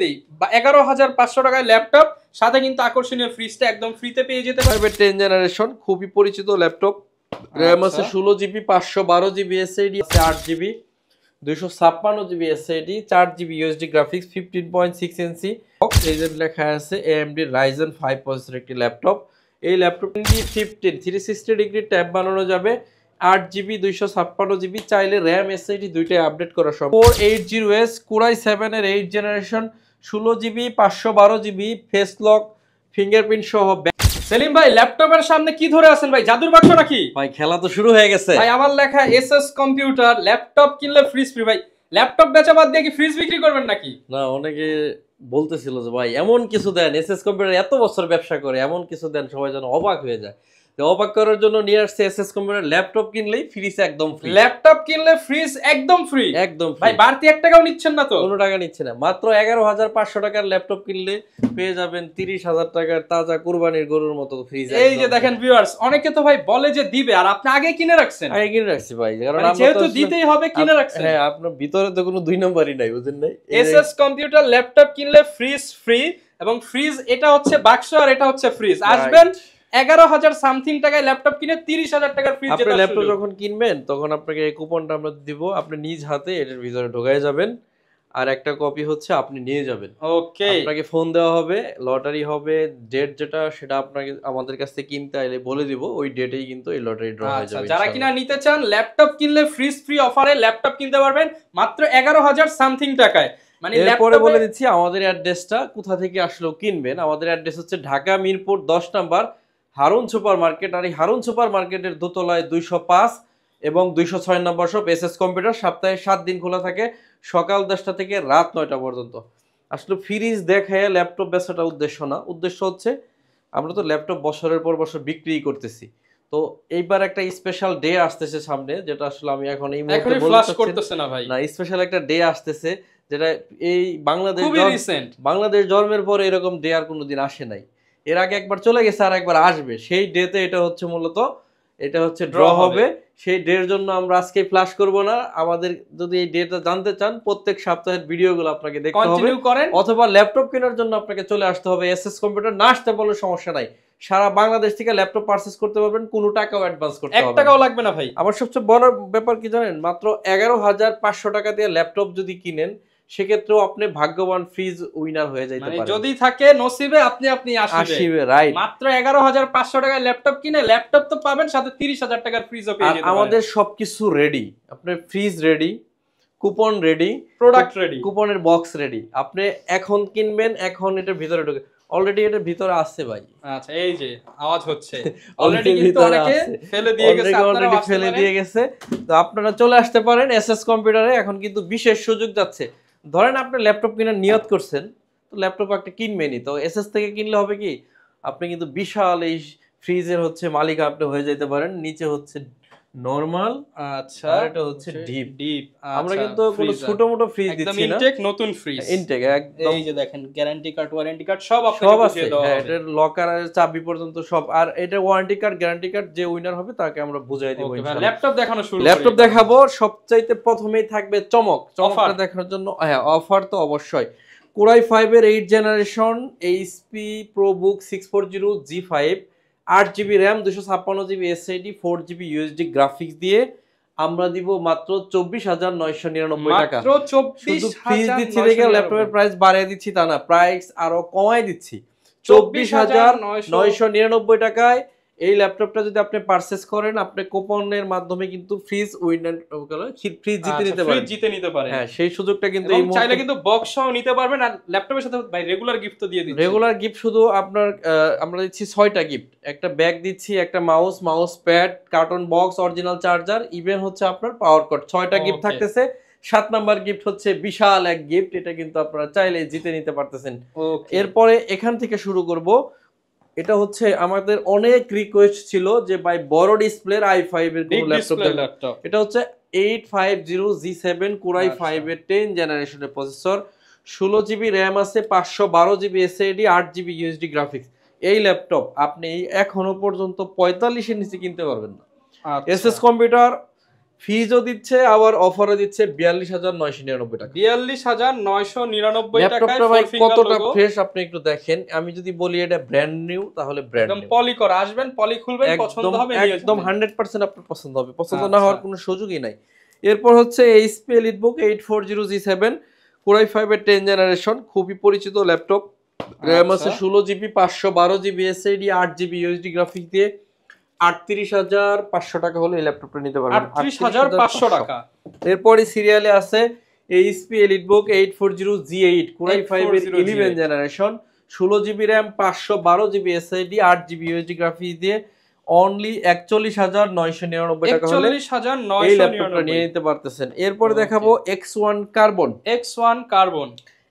দেই 11,500 টাকায় ল্যাপটপ, সাথে কিন্তু আকর্ষণীয় ফ্রিজটা একদম ফ্রিতে পেয়ে যেতে পারবে। 10 জেনারেশন খুবই পরিচিত ল্যাপটপ। র্যাম আছে 16 জিবি, 512 জিবি এসএসডি আছে, 8 GB, 256 GB SSD, 4 GB USD graphics, 15.6 ইঞ্চি এইজের লেখা আছে AMD Ryzen 5 প্রসেসর একটি ল্যাপটপ। এই ল্যাপটপটি 360 ডিগ্রি ট্যাব বানানো যাবে। 8 জিবি, 256 জিবি, চাইলে র্যাম এসএসডি দুইটাই আপডেট করা সম্ভব। 480S Core i7 এর 8 generation, 16 GB, 512 GB, face lock, fingerprint সহ। সেলিম ভাই, ল্যাপটপের সামনে কি ধরে আছেন ভাই? জাদুর বাক্স নাকি ভাই? খেলা তো শুরু হয়ে গেছে ভাই। আমার লেখা এসএস কম্পিউটার, ল্যাপটপ কিনলে ফ্রিজ ফ্রি। ভাই ল্যাপটপ বেচা বাদ দিয়ে কি ফ্রিজ বিক্রি করবেন নাকি? না, অনেকে বলতেছিল যে ভাই এমন কিছু দেন, এসএস কম্পিউটার এত বছর ব্যবসা করে, এমন কিছু দেন সবাই যেন অবাক হয়ে যায়। অবাক করার জন্য নিয়ে আসছে এসএস কম্পিউটার। ল্যাপটপ কিনলেই ফ্রিজ একদম ফ্রি। ল্যাপটপ কিনলে ফ্রিজ একদম ফ্রি, একদম ভাই। বাড়তি 1 টাকাও নিচ্ছেন না তো? কোনো টাকা নিচ্ছে না। মাত্র 11,500 টাকার ল্যাপটপ কিনলে পেয়ে যাবেন 30,000 টাকার তাজা কুরবানির গরুর মতো ফ্রিজ। এই যে দেখেন ভিউয়ার্স, অনেকে তো ভাই বলে যে দিবে, আর আপনি আগে কিনে রাখছেন। আগে কিনে রাখছি ভাই, কারণ আমরা যেহেতু দিতেই হবে কিনে রাখছেন। হ্যাঁ, আপনার ভিতরে তো কোনো দুই নম্বরই নাই, বুঝেন নাই? এসএস কম্পিউটার ল্যাপটপ কিনলে ফ্রিজ ফ্রি, এবং ফ্রিজ এটা হচ্ছে বাক্স আর এটা হচ্ছে ফ্রিজ। আসবেন 11,000 সামথিং টাকায় ল্যাপটপ কিনে 30,000 টাকার ফ্রিজ জেতার সুযোগ। ল্যাপটপ যখন কিনবেন তখন আপনাকে এই কুপনটা আমরা দিব, আপনি নিজ হাতে এটার ভিতরে ঢোকায় যাবেন, আর একটা কপি হচ্ছে আপনি নিয়ে যাবেন। ওকে, আপনাকে ফোন দেওয়া হবে, লটারি হবে, ডেট যেটা সেটা আপনাকে আমাদের কাছ থেকে কিনতে আইলে বলে দিব, ওই ডেটেই কিন্তু এই লটারি ড্র হয়ে যাবে। যারা কিনা নিতে চান ল্যাপটপ কিনলে ফ্রিজ ফ্রি অফারে ল্যাপটপ কিনতে পারবেন মাত্র 11,000 সামথিং টাকায়। মানে এরপরে বলে দিচ্ছি আমাদের অ্যাড্রেসটা, কোথা থেকে আসলেও কিনবেন। আমাদের অ্যাড্রেস হচ্ছে Dhaka Mirpur 10 number Harun super market. আর এই হারুন সুপার মার্কেটের দোতলায় 205 এবং 206 নম্বর শপ এসএস কম্পিউটার। সপ্তাহে 7 দিন খোলা থাকে, সকাল 10টা থেকে রাত 9টা পর্যন্ত। আসলে ফ্রিজ দেখে ল্যাপটপ বেচাটা উদ্দেশ্য না, উদ্দেশ্য হচ্ছে আমরা তো ল্যাপটপ বছরের পর বছর বিক্রি করতেছি। তো এইবার একটা স্পেশাল ডে আসতেছে সামনে, যেটা আসলে আমি এখন এই মুহূর্তে ফ্ল্যাশ করতেছে না ভাই। না, স্পেশাল একটা ডে আসতেছে যেটা এই বাংলাদেশ জন্মের পরে এরকম ডে আর কোনোদিন আসে নাই। এর আগে একবার চলে গেছে, আর একবার আসবে। সেই ডেতে এটা হচ্ছে মূলত ড্র হবে। সেই ডের জন্য আমরা আজকে ফ্ল্যাশ করব না। আমাদের যদি এই ডেটা জানতে চান, প্রত্যেক সপ্তাহের ভিডিওগুলো আপনাকে দেখতে হবে, অথবা ল্যাপটপ কেনার জন্য আপনাকে চলে আসতে হবে এসএস কম্পিউটার। না আসতে বলে সমস্যা নাই, সারা বাংলাদেশ থেকে ল্যাপটপ পারচেজ করতে পারবেন, কোনো টাকাও অ্যাডভান্স করতে হবে না, 1 টাকাও লাগবে না ভাই। আমার সবচেয়ে বড় ব্যাপার কি জানেন? মাত্র 11,500 টাকা দিয়ে ল্যাপটপ যদি কিনেন, সেক্ষেত্রেও আপনি ভাগ্যবান ফ্রিজ উইনার হয়ে যাইতে পারেন। যদি থাকে নসিবে, আপনি আসবে। রাইট। মাত্র 11,500 টাকায় ল্যাপটপ কিনে ল্যাপটপ তো পাবেন, সাথে 30,000 টাকার ফ্রিজও পেয়ে যেতে পারেন। আমাদের সবকিছু রেডি, আপনার fridge ready, coupon ready, product ready, কুপনের বক্স রেডি। আপনি এখন কিনবেন, এখন এটার ভিতরে ঢুকে অলরেডি এটার ভিতরে আছে ভাই। আচ্ছা, এই যে আওয়াজ হচ্ছে, অলরেডি কিন্তু অনেকে ফেলে দিয়ে গেছে, আপনারা ফেলে দিয়ে গেছে। তো আপনারা চলে আসতে পারেন এসএস কম্পিউটারে। এখন কিন্তু বিশেষ সুযোগ যাচ্ছে। ধরেন আপনি ল্যাপটপ কেনার নিয়ত করছেন, তো ল্যাপটপ একটা কিনবেনই, তো এসএস থেকে কিনলে হবে কি, আপনি কিন্তু বিশাল এই ফ্রিজের হচ্ছে মালিক আপনি হয়ে যেতে পারেন। নিচে হচ্ছে নরমাল, আচ্ছা, আর এটা হচ্ছে ডিপ। আমরা কিন্তু কোনো ছোট মোটো ফ্রিজ দিচ্ছি না, ইনটেক নতুন ফ্রিজ, ইনটেক একদম। এই যে দেখেন গ্যারান্টি কার্ড, ওয়ারেন্টি কার্ড সব আপনাকে বুঝিয়ে দেওয়া হবে। এটার লকার আর চাবি পর্যন্ত সব। আর এটা ওয়ারেন্টি কার্ড, গ্যারান্টি কার্ড যে উইনার হবে তাকে আমরা বুঝাই দেব ইনশাআল্লাহ। ল্যাপটপ দেখানো শুরু করি। ল্যাপটপ দেখাবো। সবচাইতে প্রথমেই থাকবে চমকটা দেখানোর জন্য। হ্যাঁ, অফার তো অবশ্যই। Core i5 এর 8 generation HP ProBook 640 G5, 8 GB RAM, 256 GB SSD, 4 GB USD graphics দিয়ে আমরা দিব মাত্র 24,999 টাকা। মাত্র 24,999 দিচ্ছি দেখে ল্যাপটপের প্রাইস বাড়িয়ে দিচ্ছি তা না, প্রাইস আরো কমাই দিচ্ছি। 24,999 টাকায় এই ল্যাপটপটা যদি আপনি পারচেজ করেন, আপনি কুপনের মাধ্যমে কিন্তু ফ্রিজ উইনার ফ্রিজ জিতে নিতে পারেন। হ্যাঁ, সেই সুযোগটা কিন্তু এই মুহূর্তে চাইলে কিন্তু বক্সও নিতে পারবেন। আর ল্যাপটপের সাথে ভাই রেগুলার গিফট তো দিয়ে দিচ্ছি। রেগুলার গিফট শুধু আপনার আমরা দিচ্ছি 6টা গিফট। একটা ব্যাগ দিচ্ছি, একটা mouse pad, carton box, original charger, even হচ্ছে আপনার পাওয়ার কর্ড। 6টা গিফট থাকতেছে। 7 নাম্বার গিফট হচ্ছে বিশাল এক গিফট, এটা কিন্তু আপনারা চাইলে জিতে নিতে পারতেছেন। এরপরে এখান থেকে শুরু করব। এটা হচ্ছে আমাদের অনেক রিকোয়েস্ট ছিল যে ভাই বড় ডিসপ্লের i5 এর কোন ল্যাপটপ। এটা হচ্ছে 850 G7 Core i5 এর 10 জেনারেশনের প্রসেসর, 16 জিবি র্যাম আছে, 512 GB SSD, 8 GB USD graphics. এই ল্যাপটপ আপনি এখনো পর্যন্ত 45 এর নিচে কিনতে পারবেন না। এসএস কম্পিউটার ফিজও দিচ্ছে আবার অফারও দিচ্ছে 42,999 টাকা। 42,999 টাকায় ল্যাপটপটা ভাই ফোর ফিঙ্গার কতটা লোগো, ফ্রেশ আপনি একটু দেখেন। আমি যদি বলি এটা ব্র্যান্ড নিউ তাহলে ব্র্যান্ড একদম নিউ, পলি করা, আসবেন পলি খুলবেন, পছন্দ হবে নিয়ে একদম যাবেন। 100% আপনার পছন্দ হবে, পছন্দ না আচ্ছা। হওয়ার কোনো সুযোগই নাই। এরপর হচ্ছে HP EliteBook 840G7 Core i5 এর 10 জেনারেশন, খুবই পরিচিত ল্যাপটপ। র্যাম আছে 16GB, 512GB SSD, 8GB USD graphics দিয়ে 38,500 টাকা হলে এই ল্যাপটপটা নিতে পারবেন। 38,500 টাকা। এরপরে সিরিয়ালে আছে HP EliteBook 840G8 Core i5 এর 11 generation, 16GB RAM, 512GB SSD, 8GB USD graphics দিয়ে অনলি 41,999 টাকা হলে এই ল্যাপটপটা নিয়ে 41,999। নিতে পারতেছেন। এরপরে দেখাবো X1 কার্বন। X1 কার্বন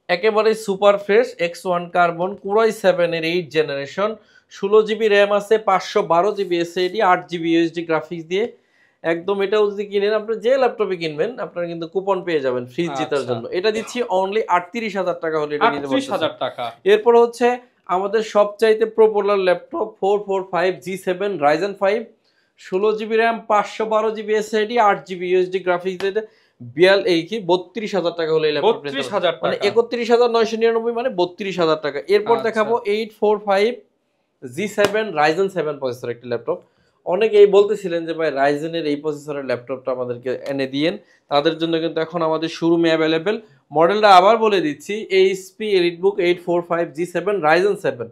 একেবারে super fresh X1 carbon Core i7 এর 8 জেনারেশন, 16GB র্যাম আছে, 512GB SSD, 8GB USD graphics দিয়ে একদম। এটাও যদি কিনেন, আপনি যে ল্যাপটপে কিনবেন আপনারা কিন্তু কুপন পেয়ে যাবেন ফ্রিজ জেতার জন্য। এটা দিচ্ছি অনলি 38,000 টাকা হলে এটা নিতে পারবেন। 38,000 টাকা। এরপর হচ্ছে আমাদের সবচাইতে popular laptop 445G7 Ryzen 5, 16GB RAM, 512GB SSD, 8GB USD graphics দিয়ে 32,000 টাকা হলে এই ল্যাপটপটা 32,000 মানে টাকা। 31,999 মানে 32,000 টাকা। এরপর দেখাবো 845G7 Ryzen 7 প্রসেসর একটি ল্যাপটপ। অনেকেই বলতেছিলেন যে ভাই রাইজেনের এই প্রসেসরের ল্যাপটপটা আমাদেরকে এনে দিয়েন, তাদের জন্য কিন্তু এখন আমাদের শোরুমে অ্যাভেলেবেল। মডেলটা আবার বলে দিচ্ছি, HP EliteBook 845G7 Ryzen 7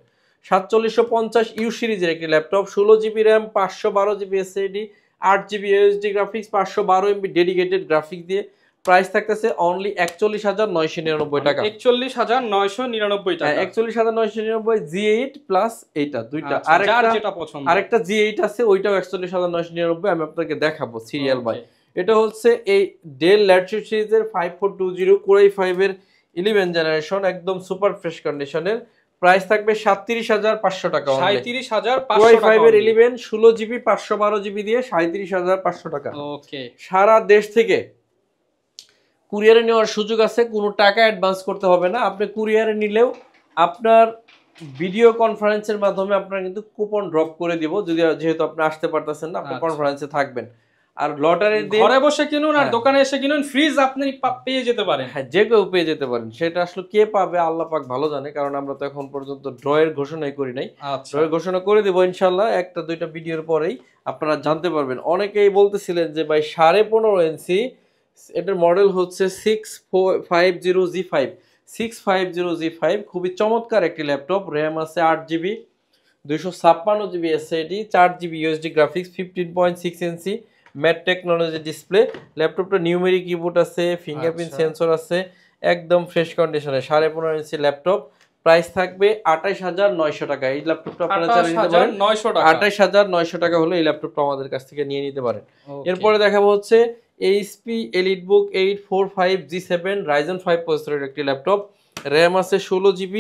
4750 you সিরিজের একটি laptop, 16GB RAM, 512GB SSD, 8GB USD graphics, 512MB dedicated graphics দিয়ে প্রাইস থাকতেছে অনলি 41,999 টাকা। 41,999 টাকা। 41,999 G8 প্লাস এইটা দুইটা। আরেকটা G8 আছে, ওইটাও 41,999, আমি আপনাকে দেখাবো সিরিয়াল বাই। এটা হচ্ছে এই ডেল ল্যাটিটিউড সিরিজের 5420 Core i5 এর 11 জেনারেশন, একদম সুপার ফ্রেশ কন্ডিশনের। প্রাইস থাকবে 37,500 টাকা। 37,500 Core টাকা। i5 এর 11 16GB 512GB দিয়ে 37,500 টাকা। ওকে। সারা দেশ থেকে কুরিয়ারে নেওয়ার সুযোগ আছে, কোনো টাকা অ্যাডভান্স করতে হবে না। আপনি কুরিয়ারে নিলেও আপনার ভিডিও কনফারেন্সের মাধ্যমে আপনারা কিন্তু কুপন ড্রপ করে দিব, যদি যেহেতু আপনি আসতে পারতেছেন না, আপনি কনফারেন্সে থাকবেন। আর লটারির দিন ঘরে বসে কিনুন আর দোকানে এসে কিনুন, ফ্রিজ আপনি পেয়ে যেতে পারেন। হ্যাঁ, যে কেউ পেয়ে যেতে পারেন। সেটা আসলে কে পাবে আল্লাহ পাক ভালো জানে, কারণ আমরা তো এখন পর্যন্ত ড্রয়ের ঘোষণাই করি নাই। ড্রয়ের ঘোষণা করে দেবো ইনশাল্লাহ, একটা দুইটা ভিডিওর পরেই আপনারা জানতে পারবেন। অনেকেই বলতেছিলেন যে ভাই 15.5 ইঞ্চি, এটার মডেল হচ্ছে 650G5 650G5, খুবই চমৎকার একটি ল্যাপটপ। র্যাম আছে 8GB, 256GB SSD, 4GB USD graphics, 15.6 ইঞ্চি ম্যাট টেকনোলজি ডিসপ্লে। ল্যাপটপটা নিউমেরিক কিবোর্ড আছে, ফিঙ্গারপ্রিন্ট সেন্সর আছে, একদম ফ্রেশ কন্ডিশনে। 15.5 ইঞ্চি ল্যাপটপ। প্রাইস থাকবে 28,900 টাকা। এই ল্যাপটপটা আপনারা চালিয়ে নিতে পারেন 28,900 টাকা হলে এই ল্যাপটপটা আমাদের কাছ থেকে নিয়ে নিতে পারেন। এরপরে দেখাবো হচ্ছে এইচপি এলিটবুক 845G7 Ryzen 5 প্রসেসরের একটি ল্যাপটপ। র্যাম আছে 16GB,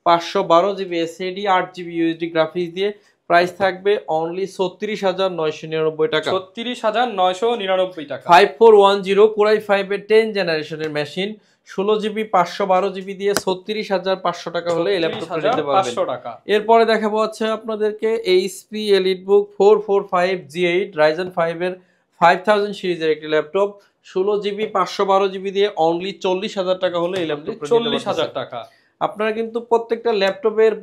512GB SSD, 8GB USD graphics দিয়ে প্রাইস থাকবে অনলি 36,999 টাকা। 36,999 টাকা। 5410 Core i5 এর 10 জেনারেশনের মেশিন, 16GB 512GB দিয়ে 36,500 টাকা হলে এই ল্যাপটপটা নিতে পারবেন। এরপরে দেখাবো হচ্ছে আপনাদেরকে এইচপি এলিটবুক 445G8 Ryzen 5 এর 5000 সিরিজের একটি ল্যাপটপ, 16GB 512GB দিয়ে অনলি 40,000 টাকা হলে এই ল্যাপটপটা 40,000 টাকা। আপনারা কিন্তু প্রত্যেকটা ল্যাপটপের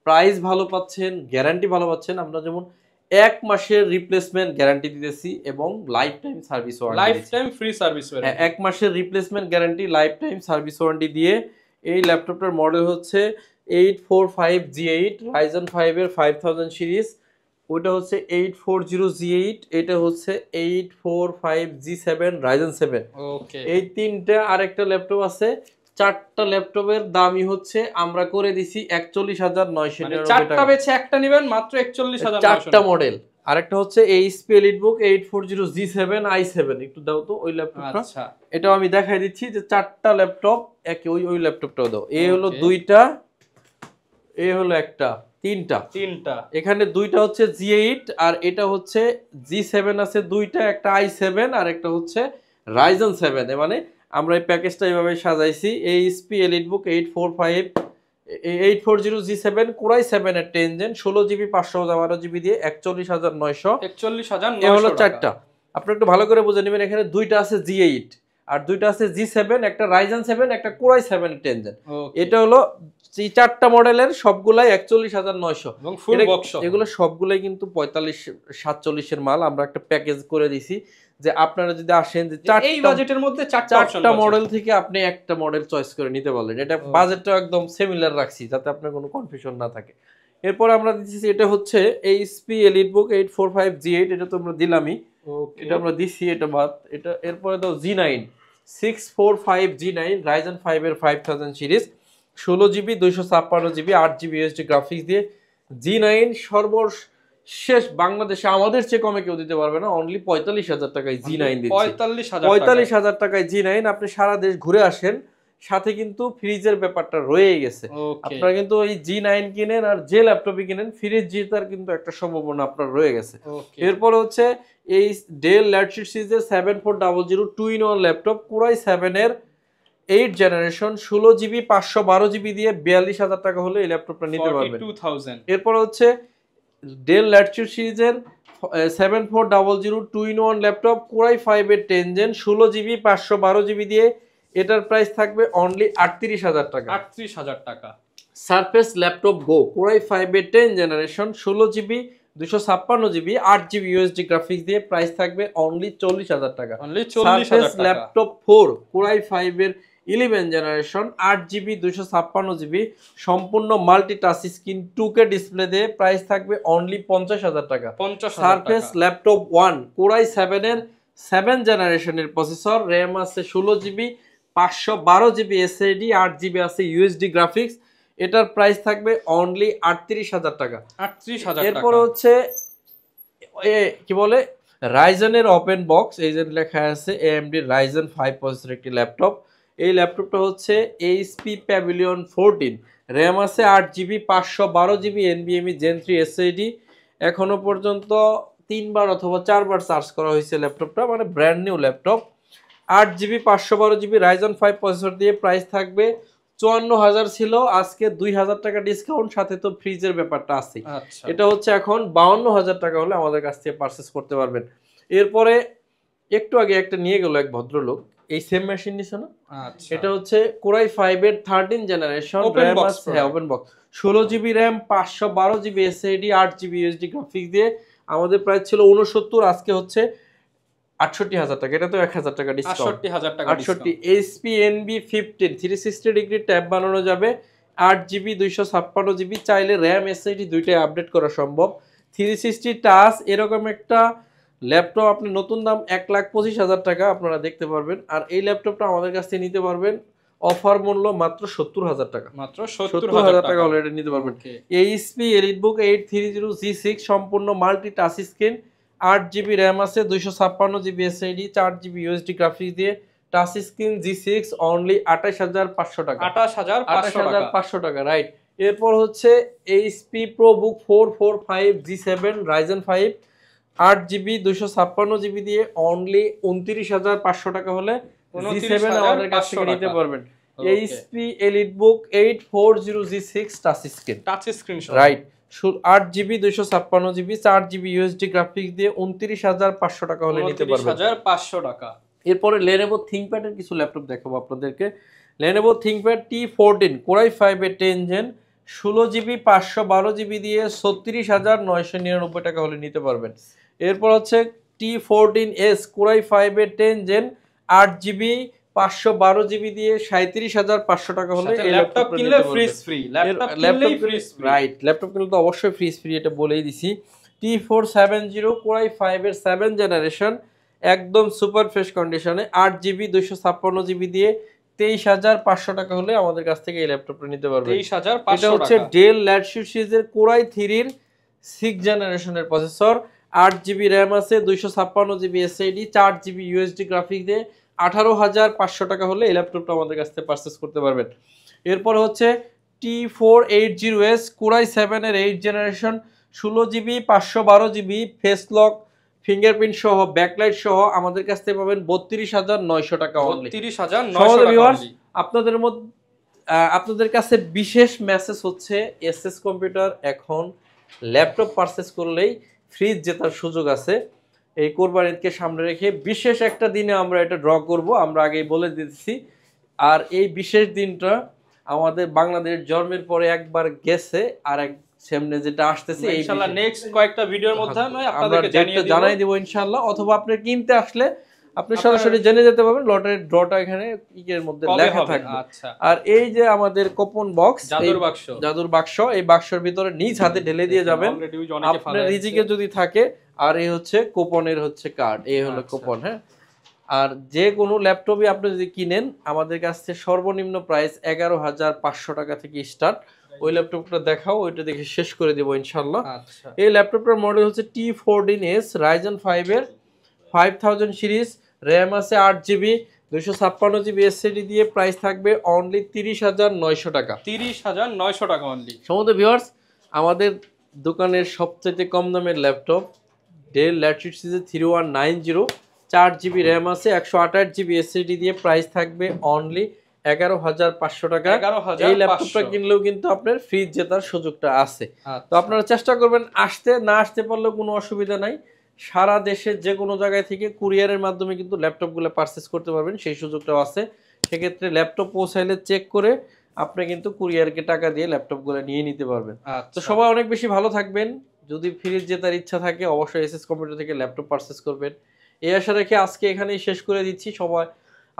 প্রাইস ভালো পাচ্ছেন, গ্যারান্টি ভালো পাচ্ছেন। আমরা যেমন 1 মাসের রিপ্লেসমেন্ট গ্যারান্টি দিতেছি এবং life time service warranty, life time free service warranty. 1 মাসের replacement guarantee, life time service warranty দিয়ে এই ল্যাপটপটার মডেল হচ্ছে 845G8 Ryzen 5 এর 5000 সিরিজ, ওইটা হচ্ছে 840G8, এটা হচ্ছে 845G7 Ryzen 7। ওকে, এই তিনটা আরেকটা ল্যাপটপ আছে। চারটা ল্যাপটপের দামই হচ্ছে আমরা করে দিছি 41,999 টাকা। চারটা বেচে একটা নেবেন মাত্র 41,999। চারটা মডেল। আরেকটা হচ্ছে এইচপি এলিটবুক 840G7 i7, একটু দাও তো ওই ল্যাপটপটা। আচ্ছা, এটাও আমি দেখাই দিচ্ছি যে চারটা ল্যাপটপ একই, ওই ল্যাপটপটাও দাও। এই হলো দুইটা, এই হলো একটা, তিনটা। এখানে দুইটা হচ্ছে G8 আর এটা হচ্ছে G7 আছে দুইটা, একটা i7 আর একটা হচ্ছে Ryzen 7। মানে আমরা এই প্যাকেজটা এইভাবে সাজাইছি। HP EliteBook 840G7 Core i7 এর 10 জেন, 16GB 512GB দিয়ে 41,900। এ হলো চারটা। আপনি একটু ভালো করে বুঝে নেবেন, এখানে দুইটা আছে G8 আর দুইটা আছে G7, একটা Ryzen 7 একটা Core i7 10 জেন। এটা হলো এই চারটা মডেলের সবগুলাই 41,900 এবং ফুল বক্স। এগুলো সবগুলাই কিন্তু 45-47 এর মাল। আমরা একটা প্যাকেজ করে দিছি যে আপনারা যদি আসেন যে এই বাজেটের মধ্যে চারটা মডেল থেকে আপনি একটা মডেল চয়েস করে নিতে পারলেন। এটা বাজেটটা একদম সিমিলার রাখছি যাতে আপনার কোনো কনফিউশন না থাকে। এরপর আমরা দিচ্ছি, এটা হচ্ছে HP EliteBook 845 G8, এটা তো আমরা দিলামই, এটা আমরা দিছি, এটা বাদ। এটা এরপরে দাও G9 645 G9 Ryzen 5 এর 5000 series, 16GB 256GB 8GB USD graphics দিয়ে G9 সর্বশেষ বাংলাদেশে আমাদের চেয়ে কমে কেউ দিতে পারবে না, অনলি 45,000 টাকায় G9 দিচ্ছি। 45,000 টাকায় G9 আপনি সারা দেশ ঘুরে আসেন, সাথে কিন্তু ফ্রিজের ব্যাপারটা রয়ে গেছে। আপনারা কিন্তু ওই G9 কিনেন আর যে ল্যাপটপই কিনেন, ফ্রিজ জেতার কিন্তু একটা সম্ভাবনা আপনার রয়ে গেছে। এরপর হচ্ছে এই ডেল ল্যাটিটিউড সিরিজের 7400 2-in-1 ল্যাপটপ Core i7 এর 8 জেনারেশন 16GB 512GB দিয়ে 42,000 টাকা হলে এই ল্যাপটপটা নিতে পারবেন। এরপর হচ্ছে ডেল ল্যাটিটিউড সিরিজের 7400 2-in-1 ল্যাপটপ Core i5 এর 10 জেন 16GB 512GB দিয়ে, এটার প্রাইস থাকবে অনলি 38,000 টাকা। 38,000 টাকা। সারফেস ল্যাপটপ গো Core i5 এর 10 generation 16GB 256GB 8GB USD graphics দিয়ে, প্রাইস থাকবে অনলি 40,000 টাকা। সারফেস ল্যাপটপ 4 Core i5 এর 11 জেনারেশন 8GB 256GB সম্পূর্ণ multi touch screen 2K display দিয়ে, প্রাইস থাকবে অনলি 50,000 টাকা। সারফেস ল্যাপটপ 1 Core i7 এর 7 জেনারেশনের প্রসেসর, RAM আছে 16GB 512GB SSD 8GB আছে USD গ্রাফিক্স, এটার প্রাইস থাকবে অনলি 38,000 টাকা। 38,000 টাকা। এরপর হচ্ছে কি বলে রাইজেনের ওপেন বক্স, এই যে লেখা আছে AMD Ryzen 5 প্রসেসর একটি ল্যাপটপ। এই ল্যাপটপটা হচ্ছে HP Pavilion 14, RAM আছে 8GB 512GB NVMe Gen 3 SSD। এখনো পর্যন্ত 3বার অথবা 4বার চার্জ করা হয়েছে ল্যাপটপটা, মানে brand new laptop. 8GB 512GB Ryzen 5 processor দিয়ে প্রাইস থাকবে 54,000 ছিল, আজকে 2,000 টাকা ডিসকাউন্ট, সাথে তো ফ্রিজের ব্যাপারটা আছে। এটা হচ্ছে এখন 52,000 টাকা হলে আমাদের কাছ থেকে পারচেজ করতে পারবেন। এরপরে একটু আগে একটা নিয়ে গেল এক ভদ্রলোক, এই সেম মেশিন নিছে না? এটা হচ্ছে Core i5 এর 13 generation, open box, 16GB RAM 512GB SSD 8GB USD graphics দিয়ে, আমাদের প্রাইস ছিল 69, আজকে হচ্ছে 68,000 টাকা। এটা তো 1,000 টাকা ডিসকাউন্ট। 68,000 টাকা 68 HP NB15 360 ডিগ্রি ট্যাব বানানো যাবে, 8GB 256GB, চাইলে RAM SSD দুইটাই আপডেট করা সম্ভব। 360 টাচ এরকম একটা ল্যাপটপ আপনি নতুন দাম 1,25,000 টাকা আপনারা দেখতে পারবেন। আর এই ল্যাপটপটা আমাদের কাছ থেকে নিতে পারবেন অফার মূল্য মাত্র 70,000 টাকা। মাত্র 70,000 টাকা অলরেডি নিতে পারবেন। HP EliteBook 830 G6 সম্পূর্ণ multi touch screen, 8GB RAM আছে 256GB SSD 4GB USD graphics দিয়ে, টাচ স্ক্রিন G6 অনলি 28,500 টাকা। 28,500 টাকা, রাইট। এরপর হচ্ছে HP ProBook 445 G7 Ryzen 5 8GB 256GB দিয়ে অনলি 29,500 টাকা হলে G7 আমাদের কাছ থেকে নিতে পারবেন। HP EliteBook 840 G6 touch screen, right, 8GB 256GB 4GB USD graphics দিয়ে 29,500 টাকা হলে নিতে পারবেন। 29,500 টাকা। এরপরে Lenovo ThinkPad এর কিছু ল্যাপটপ দেখাবো আপনাদেরকে। Lenovo ThinkPad T14 Core i5 এর 10 জেন 16GB 512GB দিয়ে 36,999 টাকা হলে নিতে পারবেন। এরপর হচ্ছে T14s Core i5 এর 10 জেন 8GB 512GB দিয়ে 37,500 টাকা হলে এই ল্যাপটপ কিনলে ফ্রিজ ফ্রি। রাইট, ল্যাপটপ কিনলে তো অবশ্যই ফ্রিজ ফ্রি, এটা বলেই দিছি। T470 Core i5 এর 7 জেনারেশন একদম সুপার ফ্রেশ কন্ডিশনে 8GB 256GB দিয়ে 23,500 টাকা হলে আমাদের কাছ থেকে এই ল্যাপটপটা নিতে পারবেন। 23,500 টাকা। এটা হচ্ছে ডেল ল্যাটিটিউড সিরিজের Core i3 এর 6 জেনারেশনের প্রসেসর, 8GB RAM আছে 256GB SSD 4GB USD graphics দিয়ে 18,500 টাকা হলে এই ল্যাপটপটা আমাদের কাছ থেকে পারচেজ করতে পারবেন। এরপর হচ্ছে T480s Core i7 এর 8 generation 16GB 512GB face lock fingerprint সহ ব্যাকলাইট সহ আমাদের কাছ থেকে পাবেন 32,900 টাকা অনলি। 32,900 টাকা। আপনাদের কাছে বিশেষ মেসেজ হচ্ছে, এসএস কম্পিউটার এখন ল্যাপটপ পারচেজ করলেই ফ্রিজ জেতার সুযোগ আছে। এই কোরবানি ঈদকে সামনে রেখে বিশেষ একটা দিনে আমরা এটা ড্র করব, আমরা আগেই বলে দিচ্ছি। আর এই বিশেষ দিনটা আমাদের বাংলাদেশ জন্মের পরে একবার গেছে, আর এক সামনে যেটা আসতেছে ইনশাআল্লাহ নেক্সট কয়েকটা ভিডিওর মধ্যে নয় আপনাদেরকে জানাই দিব ইনশাআল্লাহ, অথবা আপনি কিনতে আসলে আপনি সরাসরি জেনে যেতে পারবেন। লটারির ড্রটা এখানে ইকের মধ্যে লেখা থাকবে। আচ্ছা, আর এই যে আমাদের কুপন বক্স, জাদুর বাক্স, এই বাক্সের ভিতরে নিজ হাতে ঢেলে দিয়ে যাবেন আপনার রিজিকে যদি থাকে। আর এই হচ্ছে কুপনের হচ্ছে কার্ড, এই হলো কুপন। হ্যাঁ, আর যে কোনো ল্যাপটপই আপনি যদি কিনেন আমাদের কাছ থেকে সর্বনিম্ন প্রাইস 11,500 টাকা থেকে স্টার্ট। ওই ল্যাপটপটা দেখাও, ওইটা দেখে শেষ করে দেবো ইনশাল্লাহ। এই ল্যাপটপটার মডেল হচ্ছে T14S Ryzen 5 এর 5000 সিরিজ, র্যাম আছে 8GB, 256GB এসএসডি দিয়ে প্রাইস থাকবে অনলি 30,900 টাকা। 30,900 টাকা অনলি। সমস্ত ভিউয়ার্স, আমাদের দোকানের সবচেয়ে কম দামের laptop del Latitude series 3190, 4GB RAM আছে, 128GB এসএসডি দিয়ে প্রাইস থাকবে অনলি 11,500 টাকা। এই ল্যাপটপটা কিনলেও কিন্তু আপনার ফ্রিজ জেতার সুযোগটা আছে। তো আপনারা চেষ্টা করবেন আসতে, না আসতে পারলেও কোনো অসুবিধা নাই। সারা দেশের যে কোনো জায়গায় থেকে কুরিয়ারের মাধ্যমে কিন্তু ল্যাপটপগুলো পারচেস করতে পারবেন, সেই সুযোগটাও আছে। সেক্ষেত্রে ল্যাপটপ পৌঁছাইলে চেক করে আপনি কিন্তু কুরিয়ারকে টাকা দিয়ে ল্যাপটপগুলো নিয়ে নিতে পারবেন। তো সবাই অনেক বেশি ভালো থাকবেন। যদি ফ্রিজ জেতার ইচ্ছা থাকে অবশ্যই এসএস কম্পিউটার থেকে ল্যাপটপ পারচেস করবেন। এই আশা রেখে আজকে এখানেই শেষ করে দিচ্ছি। সবাই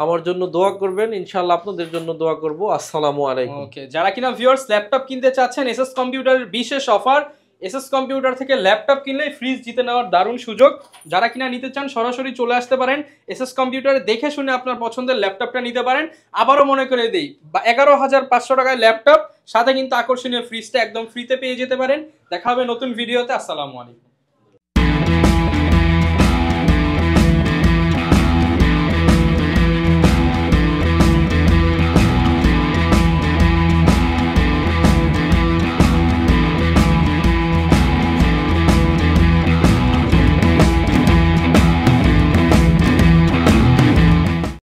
আমার জন্য দোয়া করবেন, ইনশাআল্লাহ আপনাদের জন্য দোয়া করব। আসসালামু আলাইকুম। ওকে, যারা কিনা ভিউয়ার্স ল্যাপটপ কিনতে চাচ্ছেন, এসএস কম্পিউটারের বিশেষ অফার, এসএস কম্পিউটার থেকে ল্যাপটপ কিনলে ফ্রিজ জিতে নেওয়ার দারুণ সুযোগ। যারা কিনা নিতে চান সরাসরি চলে আসতে পারেন এসএস কম্পিউটারে, দেখে শুনে আপনার পছন্দের ল্যাপটপটা নিতে পারেন। আবারও মনে করে দেই 11,500 টাকায় ল্যাপটপ, সাথে কিন্তু আকর্ষণীয় ফ্রিজটা একদম ফ্রিতে পেয়ে যেতে পারেন। দেখা হবে নতুন ভিডিওতে। আসসালামু আলাইকুম।